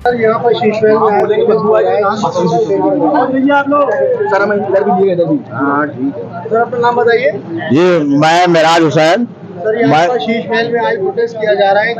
Sir यहाँ पर शीश महल में आए सर, हम इधर भी दिए इधर भी। हाँ ठीक है सर, अपना नाम बताइए। जी, मैं मेराज हुसैन। सर यहाँ पर शीश महल में आज प्रोटेस्ट किया जा रहा है।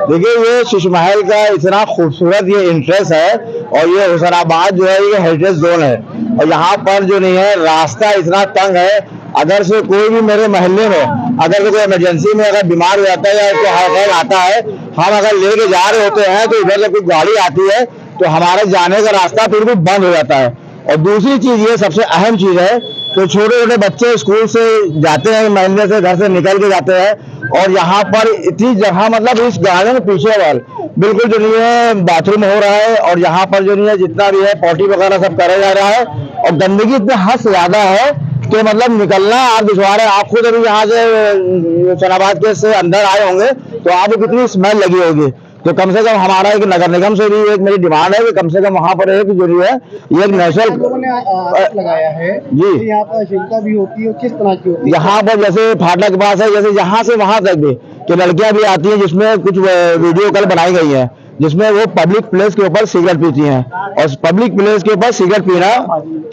देखिए, ये शीश महल का इतना खूबसूरत ये इंटरेस्ट है और ये हुसैनाबाद जो है ये हेरिटेज जोन है और यहाँ पर जो नहीं है रास्ता इतना तंग है। अगर से कोई भी मेरे मोहल्ले में अगर कोई इमरजेंसी में अगर बीमार हो जाता है या कोई हार्ट आता है, हम अगर लेके जा रहे होते हैं तो इधर से कोई गाड़ी आती है तो हमारे जाने का रास्ता बिल्कुल बंद हो जाता है। और दूसरी चीज ये सबसे अहम चीज है कि छोटे छोटे बच्चे स्कूल से जाते हैं, महीने से घर से निकल के जाते हैं और यहाँ पर इतनी जगह मतलब इस गार्डन के पीछे वाल बिल्कुल जो नहीं है बाथरूम हो रहा है और यहाँ पर जो नहीं है जितना भी है पॉटी वगैरह सब करा जा रहा है और गंदगी इतने हद से ज्यादा है कि मतलब निकलना आप दुश्वार है। आप खुद अभी यहाँ से हुसैनाबाद के से अंदर आए होंगे तो आपको कितनी स्मेल लगी होगी। तो कम से कम हमारा एक नगर निगम से भी एक मेरी डिमांड है कि कम से कम वहाँ पर एक जो है ये एक नेशनल लोगों ने आरोप लगाया है जी यहाँ पर अश्लीलता भी होती है। किस तरह की होती है? यहाँ पर जैसे फाटक के पास है, जैसे यहाँ से वहाँ तक भी कि लड़कियां भी आती हैं जिसमें कुछ वीडियो कल बनाई गई है जिसमें वो पब्लिक प्लेस के ऊपर सिगरेट पीती हैं और पब्लिक प्लेस के ऊपर सिगरेट पीना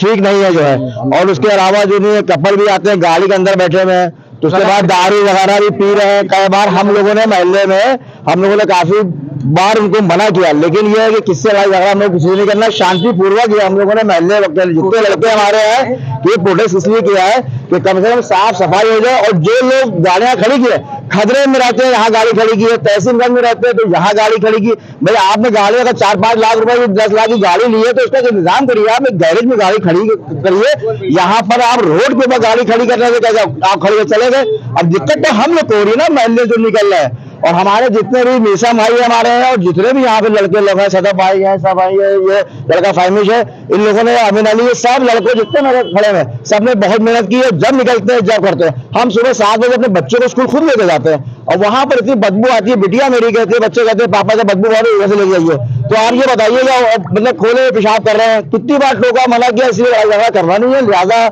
ठीक नहीं है जो है। और उसके अलावा जो नहीं कपल भी आते हैं गाड़ी के अंदर बैठे हुए हैं तो उसके बाद दारू वगैरह भी पी रहे हैं। कई बार हम लोगों ने मोहल्ले में हम लोगों ने काफी बार उनको मना किया, लेकिन ये है कि किससे लड़ाई झगड़ा हम लोग किसी नहीं करना, शांतिपूर्वक ये हम लोगों ने महल्ले वक्त जितने लड़के हमारे हैं ये प्रोटेस्ट इसलिए किया है कि कम से कम साफ सफाई हो जाए। और जो लोग गाड़ियां खड़ी की है खदरे में रहते हैं, यहाँ गाड़ी खड़ी की है, तहसीलगंज में रहते हैं तो यहाँ गाड़ी खड़ी की। भाई आपने गाड़ी अगर 4-5 लाख रुपए की 10 लाख की गाड़ी ली है तो उसका इंतजाम करिए, आप एक गैरेज में गाड़ी खड़ी करिए। यहाँ पर आप रोड के ऊपर गाड़ी खड़ी करने से कैसे आप खड़ी चले गए। अब दिक्कत तो हम लोग को हो रही है ना, महल्ले जो निकल रहे हैं और हमारे जितने भी मीसा भाई हमारे हैं और जितने भी यहाँ पे लड़के लोग हैं, सदफ भाई हैं, सब भाई है, ये लड़का फाइमिश है, इन लोगों ने अमीन अली, सब लड़के जितने मेरे खड़े हैं सब ने बहुत मेहनत की है। जब निकलते हैं जब करते हैं हम सुबह 7 बजे अपने बच्चों को स्कूल खुद लेके जाते हैं और वहां पर इतनी बदबू आती है। बिटिया मेरी कहती है, बच्चे कहते हैं पापा से बदबू आ रही है, से ले जाइए। तो आप ये बताइएगा मतलब खोले पेशाब कर रहे हैं, कितनी बार लोगों का मना किया, इसलिए झगड़ा करना नहीं है। लिहाजा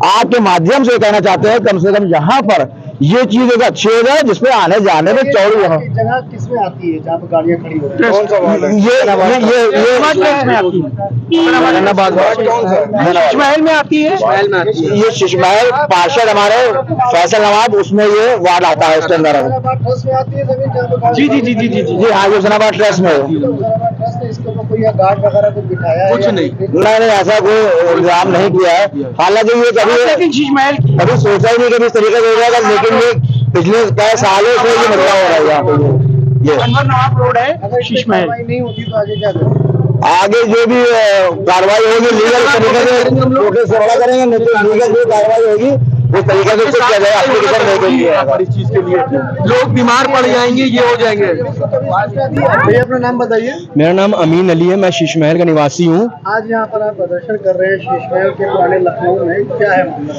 आपके माध्यम से कहना चाहते हैं कम से कम यहाँ पर ये चीज एक अच्छी है जिसपे आने जाने में चौड़ी जगह किसमें आती है जहाँ पर गाड़ियाँ खड़ी होती है? शीश महल में आती है। ये शीश महल पार्षद हमारे फैसल नवाब उसमें ये वार्ड आता है उसके अंदर। जी जी जी जी जी जी हाँ, हुसैनाबाद ट्रस्ट में गार्ड वगैरह कुछ बिठाया है? कुछ नहीं ऐसा कोई इंतजाम नहीं किया है। हालांकि ये कभी शीश महल कभी सोचा ही नहीं कि इस तरीके से हो जाएगा, लेकिन ये पिछले कई सालों से ये मसला हो रहा है यहाँ पे। ये अनवर नवाब रोड है शीश महल। नहीं होती तो आगे क्या करें? आगे जो भी कार्रवाई होगी लीगल तरीके से नोटिस से बड़ा करेंगे, नहीं तो लीगल जो कार्रवाई होगी उस तरीके से कुछ किया जाएगा। एप्लीकेशन नहीं देंगे इस चीज के लिए लोग बीमार पड़ जाएंगे, ये हो जाएंगे। भैया अपना नाम बताइए। मेरा नाम अमीन अली है, मैं शीश महल का निवासी हूँ। आज यहाँ पर आप प्रदर्शन कर रहे हैं शीश महल के पुराने लखनऊ में, क्या है मामला?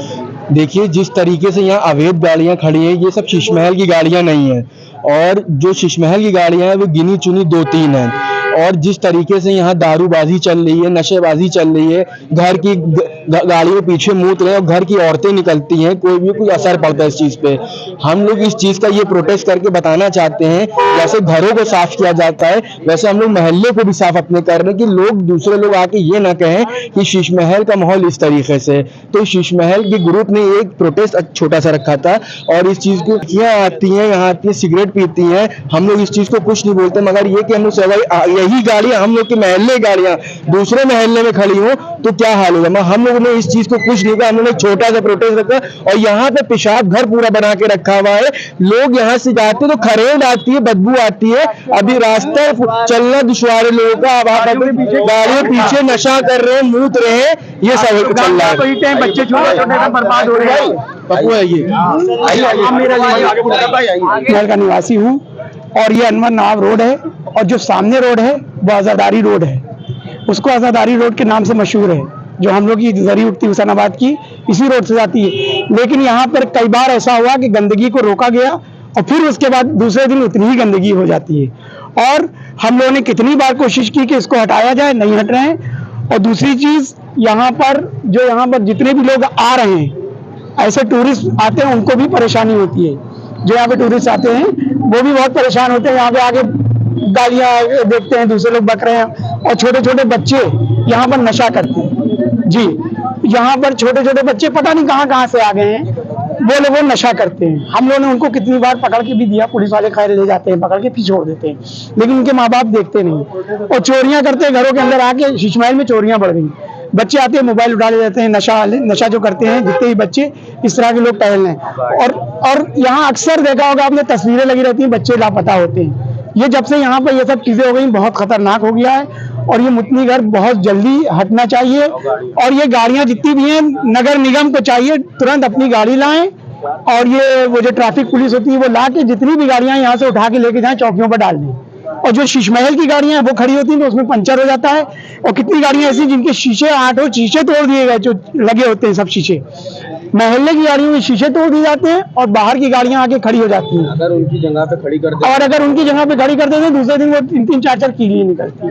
देखिए, जिस तरीके से यहाँ अवैध गाड़ियाँ खड़ी हैं ये सब शीश महल की गाड़ियाँ नहीं हैं और जो शीश महल की गाड़ियाँ हैं वो गिनी चुनी 2-3 हैं। और जिस तरीके से यहाँ दारूबाजी चल रही है, नशेबाजी चल रही है, घर की गाड़ियों पीछे मूत रहे हैं और घर की औरतें निकलती हैं, कोई भी कुछ असर पड़ता है इस चीज़ पे। हम लोग इस चीज़ का ये प्रोटेस्ट करके बताना चाहते हैं जैसे घरों को साफ किया जाता है वैसे हम लोग महल्ले को भी साफ अपने कर रहे हैं कि लोग दूसरे लोग आके ये ना कहें कि शीश महल का माहौल इस तरीके से। तो शीश महल के ग्रुप ने एक प्रोटेस्ट छोटा सा रखा था और इस चीज़ को यहाँ आती हैं, यहाँ आती है सिगरेट पीती हैं, हम लोग इस चीज़ को कुछ नहीं बोलते, मगर ये कि हम लोग यही गाड़ियां हम लोग की महल्ले गाड़ियां दूसरे महल्ले में खड़ी हो तो क्या हाल होगा। हम लोगों ने इस चीज को कुछ नहीं कहा, हम लोगों ने छोटा सा प्रोटेस्ट रखा और यहाँ पे पेशाब घर पूरा बना के रखा हुआ है। लोग यहाँ से जाते तो खरेड़ आती है, बदबू आती है, अभी रास्ता चलना दुश्वार है लोगों का। अब आप गाड़ियों पीछे नशा कर रहे हैं, मूत रहे हैं, ये सब चल रहा है। बच्चे छोटे बर्बाद हो रहे हैं। पप्पू है ये महल का निवासी हूँ और ये अनवर नवाब रोड है और जो सामने रोड है वो आज़ादारी रोड है, उसको आज़ादारी रोड के नाम से मशहूर है। जो हम लोग की जरी उठती हुसैनाबाद की इसी रोड से जाती है। लेकिन यहाँ पर कई बार ऐसा हुआ कि गंदगी को रोका गया और फिर उसके बाद दूसरे दिन उतनी ही गंदगी हो जाती है और हम लोगों ने कितनी बार कोशिश की कि इसको हटाया जाए, नहीं हट रहे हैं। और दूसरी चीज़ यहाँ पर जितने भी लोग आ रहे हैं, ऐसे टूरिस्ट आते हैं उनको भी परेशानी होती है। जो यहाँ पे टूरिस्ट आते हैं वो भी बहुत परेशान होते हैं, यहाँ पे आके गालियां देखते हैं, दूसरे लोग बक रहे हैं, और छोटे छोटे बच्चे यहाँ पर नशा करते हैं जी। यहाँ पर छोटे छोटे बच्चे पता नहीं कहाँ कहाँ से आ गए हैं, वो नशा करते हैं। हम लोगों ने उनको कितनी बार पकड़ के भी दिया, पुलिस वाले खैर ले जाते हैं, पकड़ के फिर छोड़ देते हैं, लेकिन उनके माँ बाप देखते नहीं, और चोरियां करते हैं। घरों के अंदर आके शीश महल में चोरियां बढ़ गई, बच्चे आते हैं मोबाइल उठा ले जाते हैं, नशा जो करते हैं जितने भी बच्चे इस तरह के लोग टहल रहे हैं। और यहाँ अक्सर देखा होगा आपने, तस्वीरें लगी रहती हैं, बच्चे लापता होते हैं। ये जब से यहाँ पर ये सब चीजें हो गई, बहुत खतरनाक हो गया है, और ये मुतनी घर बहुत जल्दी हटना चाहिए। और ये गाड़ियां जितनी भी हैं, नगर निगम को चाहिए तुरंत अपनी गाड़ी लाएं, और ये वो जो ट्रैफिक पुलिस होती है वो ला के जितनी भी गाड़ियां यहाँ से उठा के लेके जाएं, चौकियों पर डाल दें। और जो शीश महल की गाड़ियां हैं वो खड़ी होती हैं तो उसमें पंचर हो जाता है, और कितनी गाड़ियां ऐसी जिनके शीशे 8 शीशे तोड़ दिए गए, जो लगे होते हैं सब शीशे। महल्ले की गाड़ियों में शीशे तोड़ दिए जाते हैं और बाहर की गाड़ियां आके खड़ी हो जाती हैं। अगर उनकी जगह पे खड़ी कर और अगर उनकी जगह पे खड़ी कर देते हैं दूसरे दिन वो 3-3 4-4 कीली निकलती है।